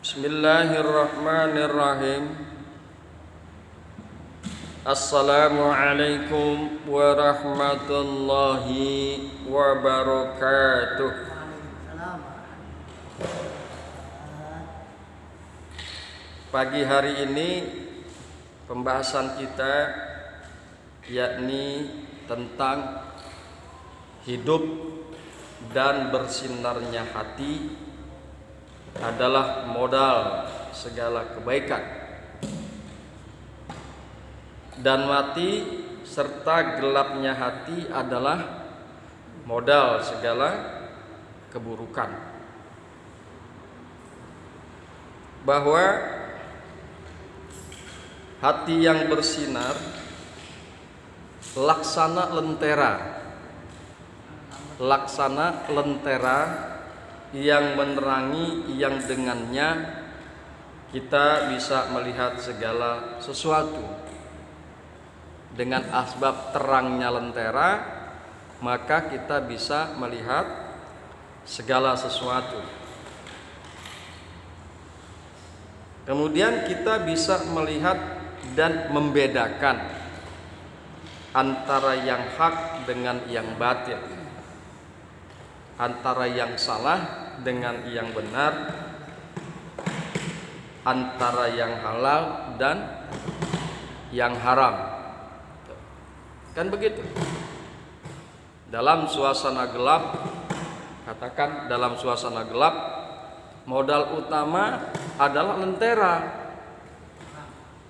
Bismillahirrahmanirrahim. Assalamualaikum warahmatullahi wabarakatuh. Pagi hari ini pembahasan kita yakni tentang hidup dan bersinarnya hati adalah modal segala kebaikan, dan mati serta gelapnya hati adalah modal segala keburukan. Bahwa hati yang bersinar laksana lentera yang menerangi, yang dengannya kita bisa melihat segala sesuatu. Dengan asbab terangnya lentera, maka kita bisa melihat segala sesuatu. Kemudian kita bisa melihat dan membedakan antara yang hak dengan yang batil, antara yang salah dengan yang benar, antara yang halal dan yang haram. Kan begitu. Dalam suasana gelap, katakan dalam suasana gelap, modal utama adalah lentera.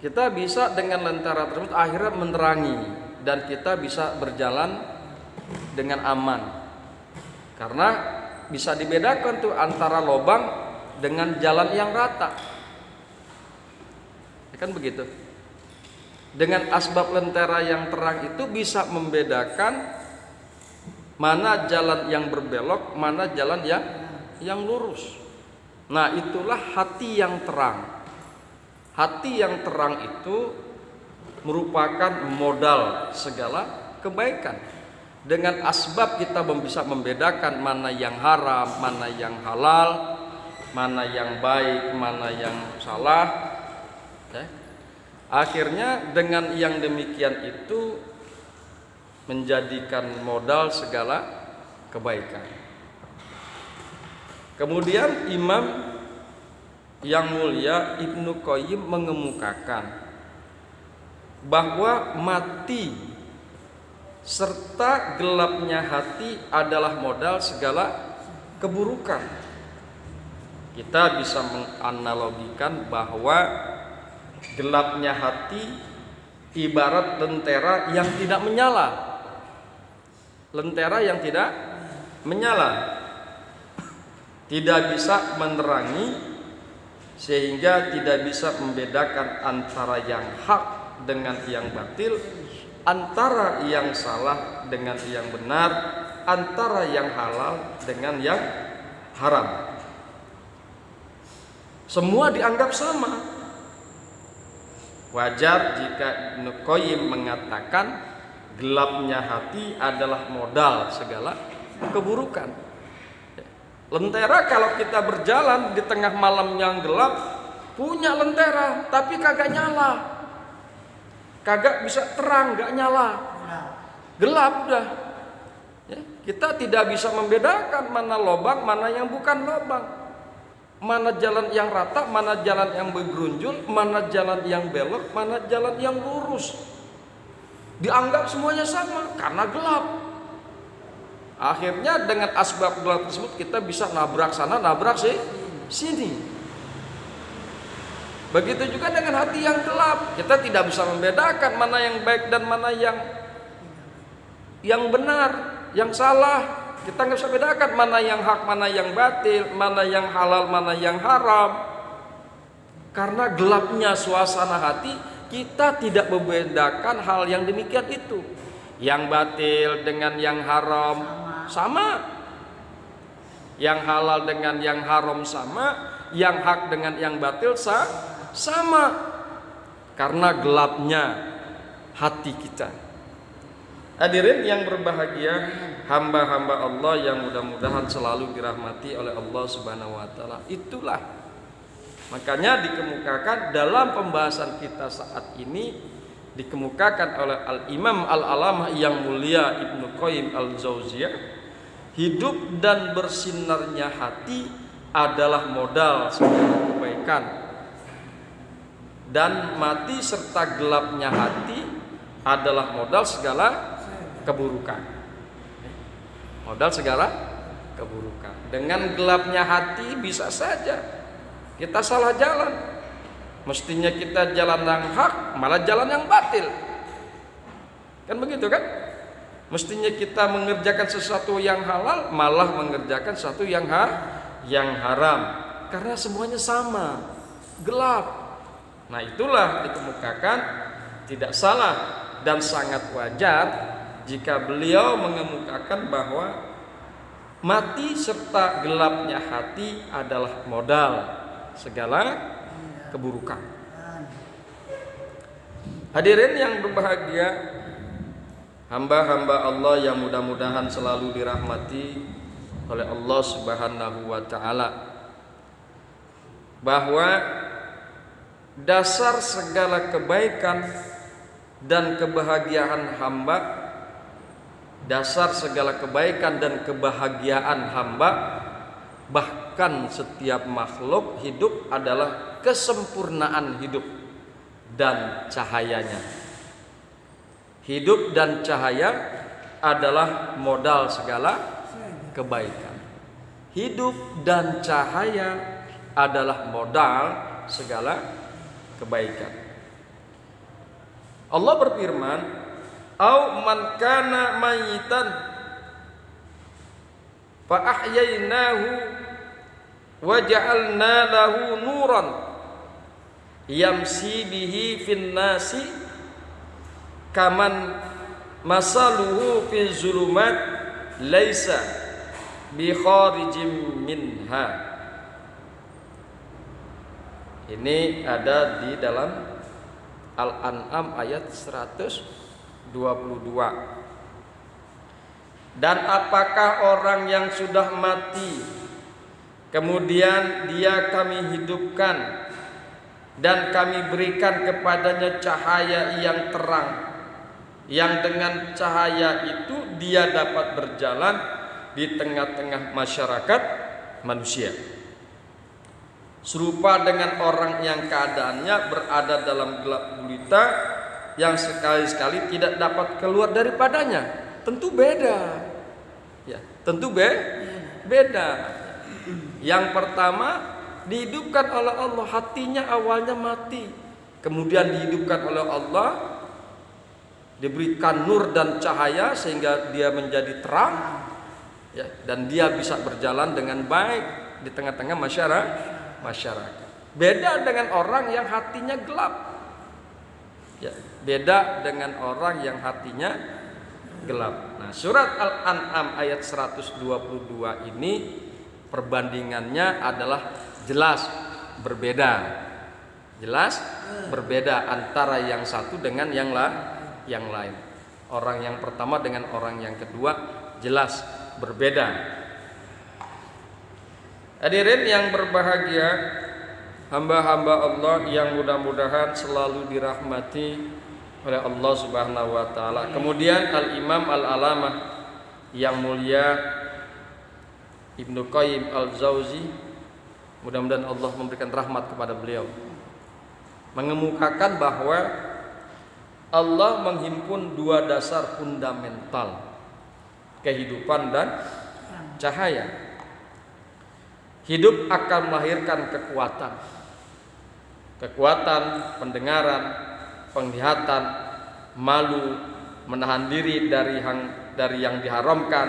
Kita bisa dengan lentera tersebut akhirnya menerangi, dan kita bisa berjalan dengan aman. Karena bisa dibedakan tuh antara lubang dengan jalan yang rata. Ya kan begitu. Dengan asbab lentera yang terang itu bisa membedakan mana jalan yang berbelok, mana jalan yang lurus. Nah, itulah hati yang terang. Hati yang terang itu merupakan modal segala kebaikan. Dengan asbab kita bisa membedakan mana yang haram, mana yang halal, mana yang baik, mana yang salah. Akhirnya dengan yang demikian itu menjadikan modal segala kebaikan. Kemudian Imam yang mulia Ibnu Qayyim mengemukakan bahwa mati serta gelapnya hati adalah modal segala keburukan. Kita bisa menganalogikan bahwa gelapnya hati ibarat lentera yang tidak menyala. Lentera yang tidak menyala, tidak bisa menerangi, sehingga tidak bisa membedakan antara yang hak dengan yang batil, antara yang salah dengan yang benar, antara yang halal dengan yang haram. Semua dianggap sama. Wajar jika Ibnu Qayyim mengatakan gelapnya hati adalah modal segala keburukan. Lentera kalau kita berjalan di tengah malam yang gelap, punya lentera tapi kagak nyala. Kagak bisa terang, gak nyala, gelap udah. Ya, kita tidak bisa membedakan mana lubang, mana yang bukan lubang, mana jalan yang rata, mana jalan yang bergerunjul, mana jalan yang belok, mana jalan yang lurus. Dianggap semuanya sama karena gelap. Akhirnya dengan asbab gelap tersebut kita bisa nabrak sana, nabrak sini. Begitu juga dengan hati yang gelap, kita tidak bisa membedakan mana yang baik dan mana yang benar, yang salah. Kita nggak bisa bedakan mana yang hak, mana yang batil, mana yang halal, mana yang haram. Karena gelapnya suasana hati, kita tidak membedakan hal yang demikian itu. Yang batil dengan yang haram sama, yang halal dengan yang haram sama, yang hak dengan yang batil sama, karena gelapnya hati kita. Hadirin yang berbahagia, hamba-hamba Allah yang mudah-mudahan selalu dirahmati oleh Allah Subhanahu wa taala. Itulah Makanya dikemukakan dalam pembahasan kita saat ini, dikemukakan oleh Al-Imam Al-Alamah yang mulia Ibnu Qayyim Al-Jauziyah, hidup dan bersinarnya hati adalah modal segala kebaikan, dan mati serta gelapnya hati adalah modal segala keburukan. Modal segala keburukan. Dengan gelapnya hati bisa saja kita salah jalan. Mestinya kita jalan yang hak, malah jalan yang batil. Kan begitu kan? Mestinya kita mengerjakan sesuatu yang halal, malah mengerjakan sesuatu yang haram. Karena semuanya sama, gelap. Nah, itulah dikemukakan tidak salah dan sangat wajar jika beliau mengemukakan bahwa mati serta gelapnya hati adalah modal segala keburukan. Hadirin yang berbahagia, hamba-hamba Allah yang mudah-mudahan selalu dirahmati oleh Allah Subhanahu wa taala, bahwa dasar segala kebaikan dan kebahagiaan hamba, dasar segala kebaikan dan kebahagiaan hamba, bahkan setiap makhluk hidup adalah kesempurnaan hidup dan cahayanya. Hidup dan cahaya adalah modal segala kebaikan. Hidup dan cahaya adalah modal segala kebaikan. Allah berfirman, "Au man kana mayitan fa ahyainahu wa ja'alna lahu nuran yamsi bihi fin nasi kaman masaluhu fi zulumat laisa bi kharijim minha." Ini ada di dalam Al-An'am ayat 122. Dan apakah orang yang sudah mati kemudian dia kami hidupkan dan kami berikan kepadanya cahaya yang terang, yang dengan cahaya itu dia dapat berjalan di tengah-tengah masyarakat manusia, serupa dengan orang yang keadaannya berada dalam gelap gulita yang sekali-sekali tidak dapat keluar daripadanya. Tentu beda, ya, tentu beda. Yang pertama dihidupkan oleh Allah, hatinya awalnya mati, kemudian dihidupkan oleh Allah, diberikan nur dan cahaya sehingga dia menjadi terang, ya, dan dia bisa berjalan dengan baik di tengah-tengah masyarakat. Beda dengan orang yang hatinya gelap, ya, beda dengan orang yang hatinya gelap. Nah, surat Al-An'am ayat 122 ini perbandingannya adalah jelas berbeda. Jelas berbeda antara yang satu dengan yang lain. Orang yang pertama dengan orang yang kedua jelas berbeda. Hadirin yang berbahagia, hamba-hamba Allah yang mudah-mudahan selalu dirahmati oleh Allah Subhanahu wa taala. Kemudian Al-Imam Al-Alamah yang mulia Ibnu Qayyim Al-Jauziyah, mudah-mudahan Allah memberikan rahmat kepada beliau, mengemukakan bahwa Allah menghimpun dua dasar fundamental, kehidupan dan cahaya. Hidup akan melahirkan kekuatan pendengaran, penglihatan, malu, menahan diri dari yang diharamkan,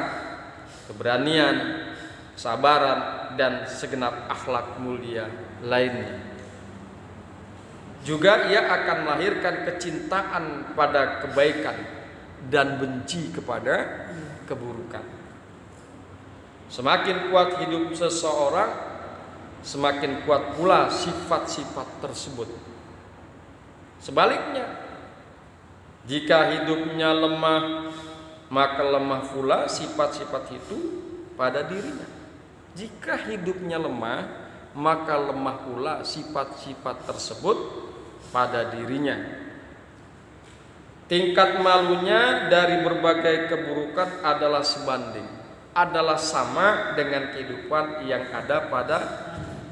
keberanian, kesabaran, dan segenap akhlak mulia lainnya. Juga ia akan melahirkan kecintaan pada kebaikan dan benci kepada keburukan. Semakin kuat hidup seseorang, semakin kuat pula sifat-sifat tersebut. Sebaliknya, jika hidupnya lemah, maka lemah pula sifat-sifat itu pada dirinya. Jika hidupnya lemah, maka lemah pula sifat-sifat tersebut pada dirinya. Tingkat malunya dari berbagai keburukan adalah sebanding, adalah sama dengan kehidupan yang ada pada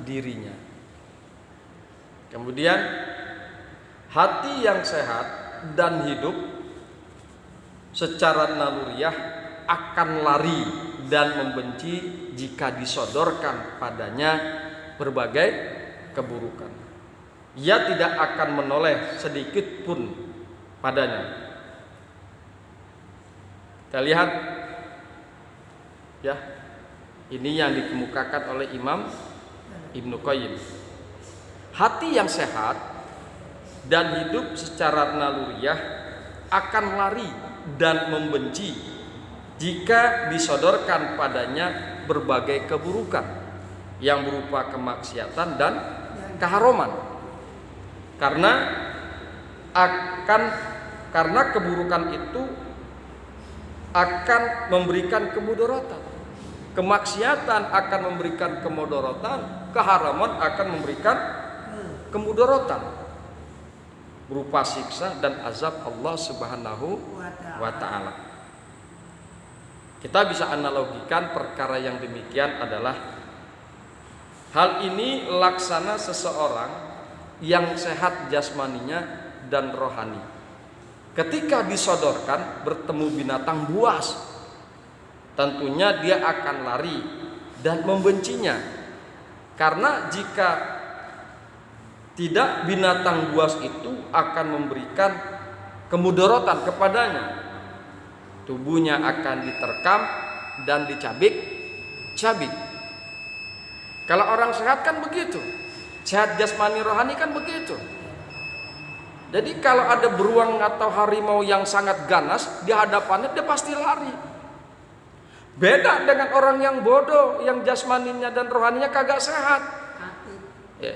dirinya. Kemudian hati yang sehat dan hidup secara naluriah akan lari dan membenci jika disodorkan padanya berbagai keburukan. Ia tidak akan menoleh sedikit pun padanya. Kita lihat ya, ini yang dikemukakan oleh Imam Ibnu Qayyim. Hati yang sehat dan hidup secara naluriah akan lari dan membenci jika disodorkan padanya berbagai keburukan yang berupa kemaksiatan dan keharuman. Karena keburukan itu akan memberikan kemudaratan. Kemaksiatan akan memberikan kemudaratan, keharaman akan memberikan kemudaratan berupa siksa dan azab Allah Subhanahu wa taala. Kita bisa analogikan perkara yang demikian adalah hal ini laksana seseorang yang sehat jasmaninya dan rohani. Ketika disodorkan bertemu binatang buas, tentunya dia akan lari dan membencinya. Karena jika tidak, binatang buas itu akan memberikan kemudaratan kepadanya. Tubuhnya akan diterkam dan dicabik-cabik. Kalau orang sehat kan begitu. Sehat jasmani rohani kan begitu. Jadi kalau ada beruang atau harimau yang sangat ganas di hadapannya, dia pasti lari. Beda dengan orang yang bodoh, yang jasmaninya dan rohaninya kagak sehat. Ya.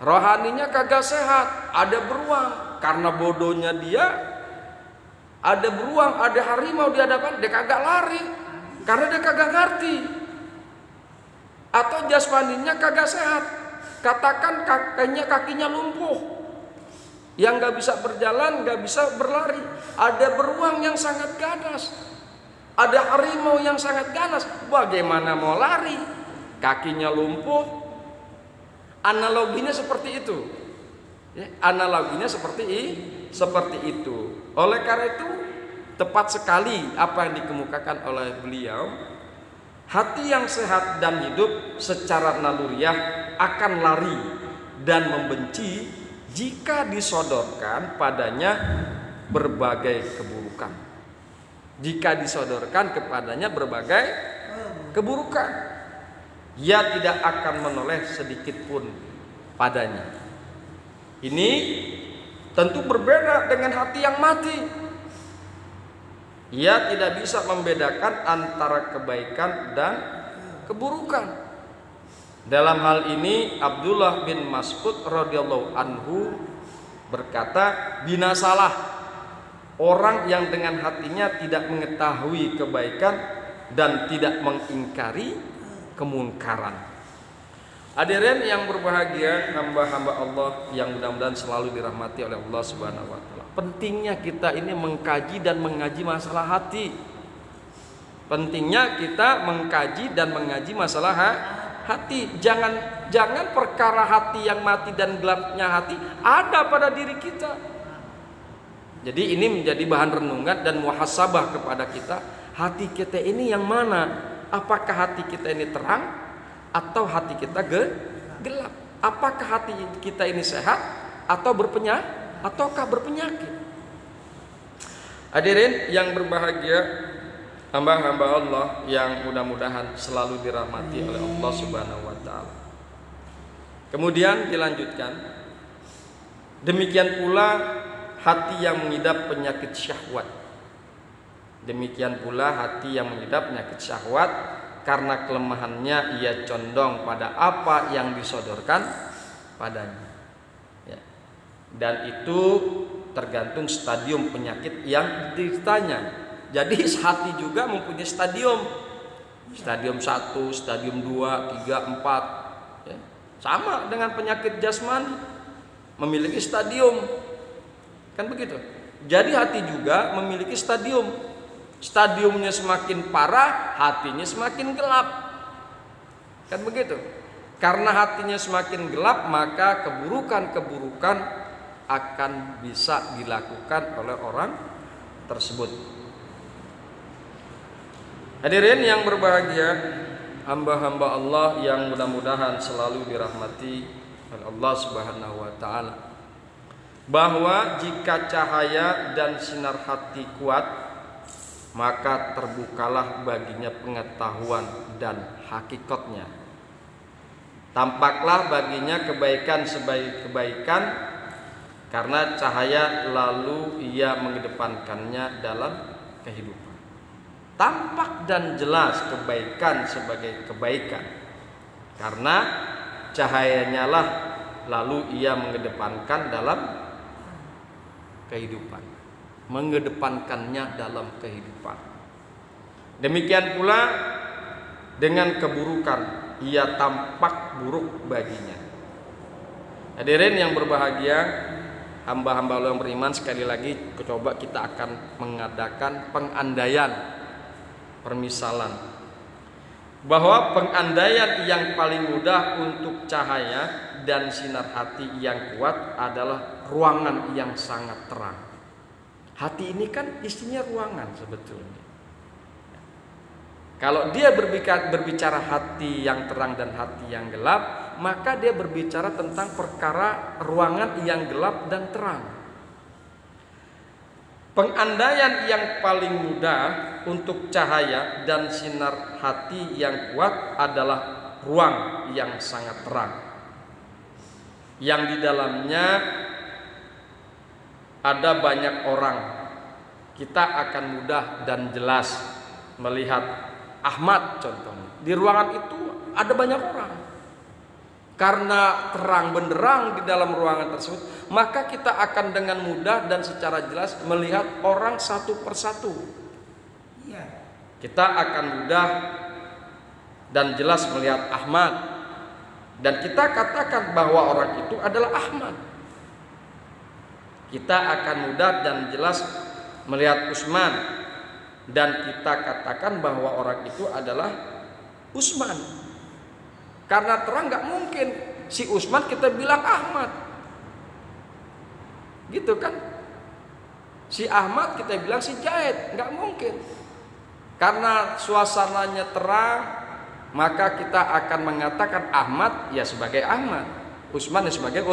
Rohaninya kagak sehat, ada beruang, karena bodohnya dia, ada beruang, ada harimau di hadapan, dia kagak lari, karena dia kagak ngerti. Atau jasmaninya kagak sehat, katakan kakinya lumpuh, yang gak bisa berjalan, gak bisa berlari. Ada beruang yang sangat ganas, ada harimau yang sangat ganas, bagaimana mau lari? Kakinya lumpuh. Analoginya seperti itu ya, analoginya seperti itu. Oleh karena itu tepat sekali apa yang dikemukakan oleh beliau. Hati yang sehat dan hidup secara naluriah akan lari dan membenci jika disodorkan padanya berbagai keburukan. Jika disodorkan kepadanya berbagai keburukan, ia tidak akan menoleh sedikit pun padanya. Ini tentu berbeda dengan hati yang mati. Ia tidak bisa membedakan antara kebaikan dan keburukan. Dalam hal ini Abdullah bin Mas'ud radhiyallahu anhu berkata, binasalah orang yang dengan hatinya tidak mengetahui kebaikan dan tidak mengingkari kemungkaran. Hadirin yang berbahagia, hamba-hamba Allah yang mudah-mudahan selalu dirahmati oleh Allah Subhanahu wa taala. Pentingnya kita ini mengkaji dan mengaji masalah hati. Pentingnya kita mengkaji dan mengaji masalah hati. Jangan perkara hati yang mati dan gelapnya hati ada pada diri kita. Jadi ini menjadi bahan renungan dan muhasabah kepada kita. Hati kita ini yang mana? Apakah hati kita ini terang atau hati kita gelap? Apakah hati kita ini sehat atau ataukah berpenyakit? Hadirin yang berbahagia, hamba-hamba Allah yang mudah-mudahan selalu dirahmati oleh Allah Subhanahu wa taala. Kemudian dilanjutkan, demikian pula hati yang mengidap penyakit syahwat. Demikian pula hati yang mengidap penyakit syahwat, karena kelemahannya ia condong pada apa yang disodorkan padanya ya. Dan itu tergantung stadium penyakit yang dideritanya. Jadi hati juga mempunyai stadium 1, stadium 2, 3, 4 ya. Sama dengan penyakit jasmani, memiliki stadium. Kan begitu. Jadi hati juga memiliki stadium. Stadiumnya semakin parah, hatinya semakin gelap. Kan begitu. Karena hatinya semakin gelap, maka keburukan-keburukan akan bisa dilakukan oleh orang tersebut. Hadirin yang berbahagia, hamba-hamba Allah yang mudah-mudahan selalu dirahmati oleh Allah Subhanahu wa taala, bahwa jika cahaya dan sinar hati kuat, maka terbukalah baginya pengetahuan dan hakikatnya. Tampaklah baginya kebaikan sebaik kebaikan, karena cahaya lalu ia mengedepankannya dalam kehidupan. Tampak dan jelas kebaikan sebagai kebaikan, karena cahayanya lah lalu ia mengedepankan dalam kehidupan, mengedepankannya dalam kehidupan. Demikian pula dengan keburukan, ia tampak buruk baginya. Hadirin yang berbahagia, hamba-hamba Allah yang beriman, sekali lagi coba kita akan mengadakan pengandaian, permisalan, bahwa pengandaian yang paling mudah untuk cahaya dan sinar hati yang kuat adalah ruangan yang sangat terang. Hati ini kan isinya ruangan sebetulnya. Kalau dia berbicara hati yang terang dan hati yang gelap, maka dia berbicara tentang perkara ruangan yang gelap dan terang. Pengandaian yang paling mudah untuk cahaya dan sinar hati yang kuat adalah ruang yang sangat terang, yang di dalamnya ada banyak orang. Kita akan mudah dan jelas melihat Ahmad contohnya. Di ruangan itu ada banyak orang. Karena terang benderang di dalam ruangan tersebut, maka kita akan dengan mudah dan secara jelas melihat orang satu persatu. Kita akan mudah dan jelas melihat Ahmad, dan kita katakan bahwa orang itu adalah Ahmad. Kita akan mudah dan jelas melihat Usman, dan kita katakan bahwa orang itu adalah Usman. Karena terang gak mungkin si Usman kita bilang Ahmad, gitu kan. Si Ahmad kita bilang si Jaid, gak mungkin. Karena suasananya terang, maka kita akan mengatakan Ahmad ya sebagai Ahmad, Usman ya sebagai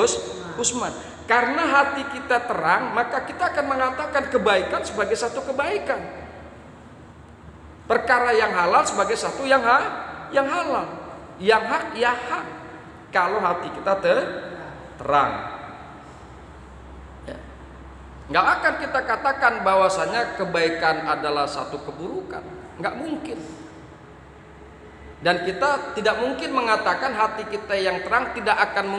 Usman. Karena hati kita terang, maka kita akan mengatakan kebaikan sebagai satu kebaikan, perkara yang halal sebagai satu yang halal, yang hak ya hak. Kalau hati kita terang, ya, nggak akan kita katakan bahwasanya kebaikan adalah satu keburukan, nggak mungkin. Dan kita tidak mungkin mengatakan hati kita yang terang tidak akan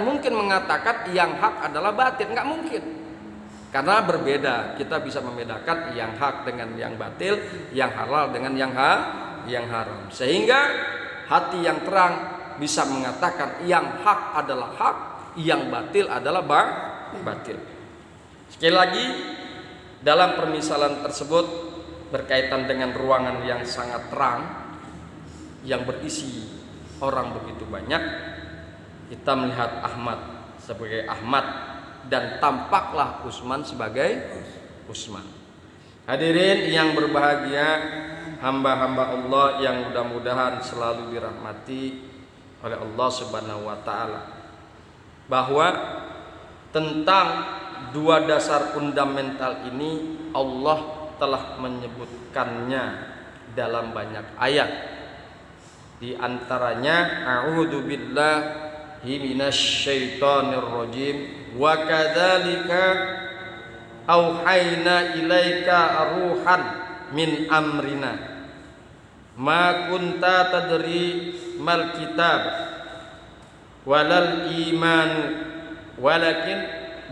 mungkin mengatakan yang hak adalah batin, nggak mungkin. Karena berbeda, kita bisa membedakan yang hak dengan yang batil, yang halal dengan yang haram. Sehingga hati yang terang bisa mengatakan yang hak adalah hak, yang batil adalah batil. Sekali lagi, dalam permisalan tersebut berkaitan dengan ruangan yang sangat terang, yang berisi orang begitu banyak, kita melihat Ahmad sebagai Ahmad, dan tampaklah Usman sebagai Usman. Hadirin yang berbahagia, hamba-hamba Allah yang mudah-mudahan selalu dirahmati oleh Allah Subhanahu wa taala, bahwa tentang dua dasar fundamental ini Allah telah menyebutkannya dalam banyak ayat. Di antaranya a'udzu billahi minasyaitonir rajim wa kadzalika auhayna ilaika ruhan min amrina ma kunta tadri mal kitab walal iman walakin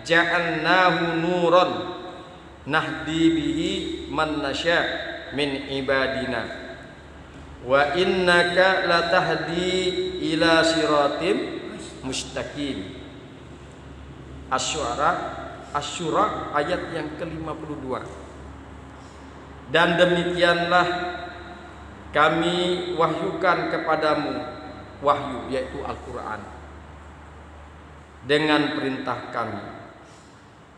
ja'alnahu nuran nahdi bihi man nasya min ibadina wa innaka latahdi ila siratim mustaqim. Asy-Syura ayat yang ke-52. Dan demikianlah kami wahyukan kepadamu, wahyu yaitu Al-Quran, dengan perintah kami.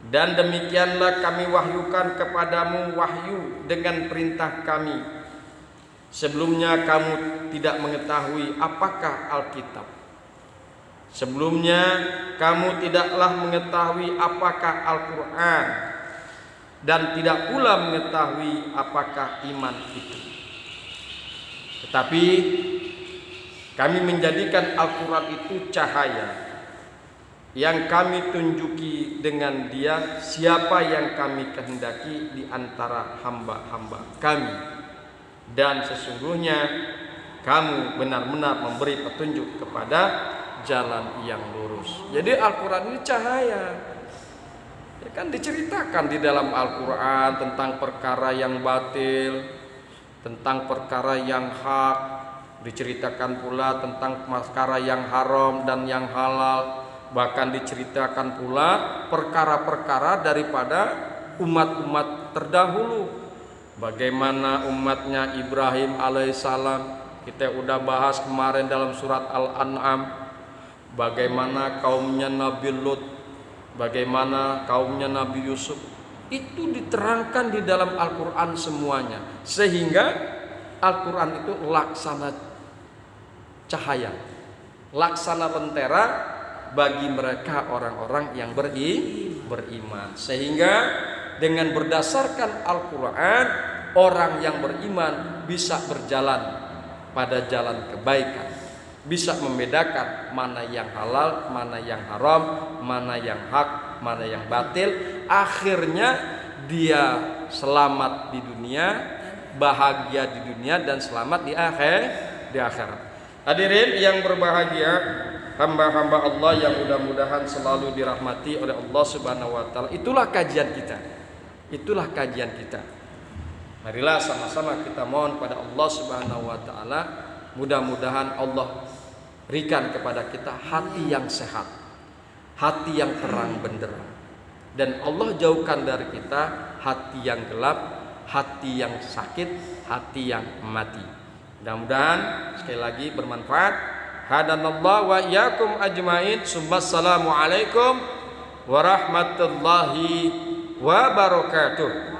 Dan demikianlah kami wahyukan kepadamu wahyu dengan perintah kami. Sebelumnya kamu tidak mengetahui apakah Alkitab. Sebelumnya kamu tidaklah mengetahui apakah Al-Quran, dan tidak pula mengetahui apakah iman itu. Tetapi kami menjadikan Al-Quran itu cahaya yang kami tunjuki dengan dia siapa yang kami kehendaki di antara hamba-hamba kami, dan sesungguhnya kamu benar-benar memberi petunjuk kepada jalan yang lurus. Jadi Al-Quran ini cahaya. Ya kan diceritakan di dalam Al-Quran tentang perkara yang batil, tentang perkara yang hak, diceritakan pula tentang perkara yang haram dan yang halal, bahkan diceritakan pula perkara-perkara daripada umat-umat terdahulu. Bagaimana umatnya Ibrahim alaihissalam, kita udah bahas kemarin dalam surat Al-An'am. Bagaimana kaumnya Nabi Lut, bagaimana kaumnya Nabi Yusuf, itu diterangkan di dalam Al-Quran semuanya. Sehingga Al-Quran itu laksana cahaya, laksana lentera bagi mereka orang-orang yang beriman. Sehingga dengan berdasarkan Al-Quran, orang yang beriman bisa berjalan pada jalan kebaikan, bisa membedakan mana yang halal, mana yang haram, mana yang hak, mana yang batil. Akhirnya dia selamat di dunia, bahagia di dunia, dan selamat di akhirat. Hadirin yang berbahagia, hamba-hamba Allah yang mudah-mudahan selalu dirahmati oleh Allah Subhanahu wa taala. Itulah kajian kita. Itulah kajian kita. Marilah sama-sama kita mohon pada Allah Subhanahu wa taala, mudah-mudahan Allah berikan kepada kita hati yang sehat, hati yang terang benderang, dan Allah jauhkan dari kita hati yang gelap, hati yang sakit, hati yang mati. Mudah-mudahan sekali lagi bermanfaat. Hadanallahu wa iyyakum ajmain. Assalamualaikum warahmatullahi wabarakatuh.